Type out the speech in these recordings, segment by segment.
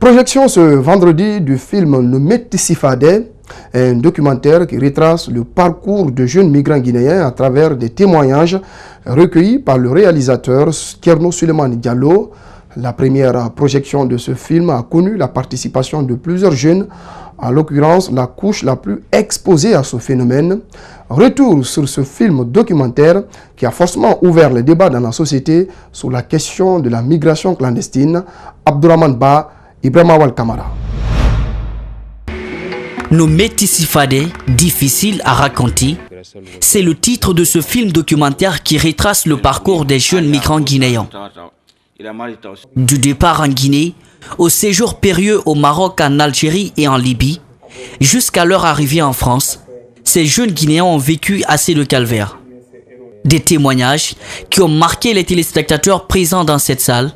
Projection ce vendredi du film Le Métis-Fadé, un documentaire qui retrace le parcours de jeunes migrants guinéens à travers des témoignages recueillis par le réalisateur Thierno Souleymane Diallo. La première projection de ce film a connu la participation de plusieurs jeunes, en l'occurrence la couche la plus exposée à ce phénomène. Retour sur ce film documentaire qui a forcément ouvert le débat dans la société sur la question de la migration clandestine. Abdourahmane Ba, Ibrahima Awal Kamara. Nos Métis-Fadé, difficile à raconter, c'est le titre de ce film documentaire qui retrace le parcours des jeunes migrants guinéens. Du départ en Guinée, au séjour périlleux au Maroc, en Algérie et en Libye, jusqu'à leur arrivée en France, ces jeunes Guinéens ont vécu assez de calvaire. Des témoignages qui ont marqué les téléspectateurs présents dans cette salle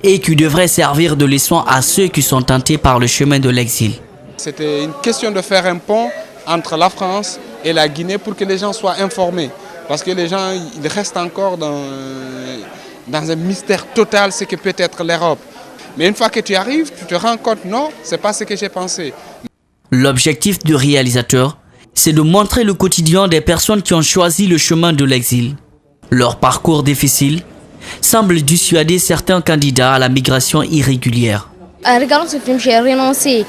et qui devraient servir de leçon à ceux qui sont tentés par le chemin de l'exil. C'était une question de faire un pont entre la France et la Guinée pour que les gens soient informés. Parce que les gens, ils restent encore dans un mystère total, ce que peut être l'Europe. Mais une fois que tu arrives, tu te rends compte, non, c'est pas ce que j'ai pensé. L'objectif du réalisateur, c'est de montrer le quotidien des personnes qui ont choisi le chemin de l'exil. Leur parcours difficile semble dissuader certains candidats à la migration irrégulière. En regardant ce film, j'ai renoncé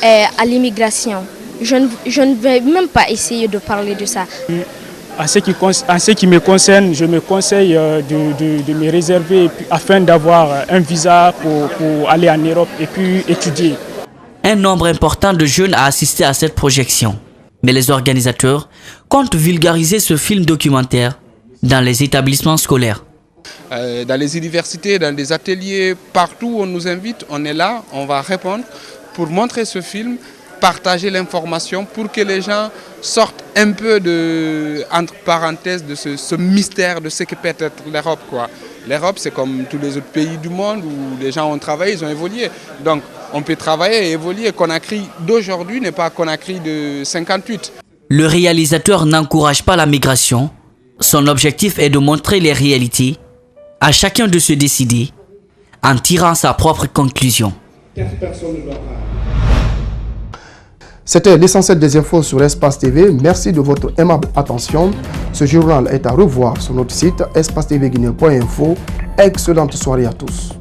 à l'immigration. Je ne vais même pas essayer de parler de ça. En ce qui me concerne, je me conseille de me réserver afin d'avoir un visa pour aller en Europe et puis étudier. Un nombre important de jeunes a assisté à cette projection. Mais les organisateurs comptent vulgariser ce film documentaire dans les établissements scolaires. Dans les universités, dans des ateliers, partout où on nous invite, on est là, on va répondre pour montrer ce film, partager l'information pour que les gens sortent un peu entre parenthèses de ce mystère de ce que peut être l'Europe. L'Europe, c'est comme tous les autres pays du monde où les gens ont travaillé, ils ont évolué. Donc on peut travailler et évoluer. Conakry d'aujourd'hui n'est pas Conakry de 58. Le réalisateur n'encourage pas la migration. Son objectif est de montrer les réalités, à chacun de se décider, en tirant sa propre conclusion. C'était l'essentiel des infos sur Espace TV. Merci de votre aimable attention. Ce journal est à revoir sur notre site espacetvguinée.info. Excellente soirée à tous.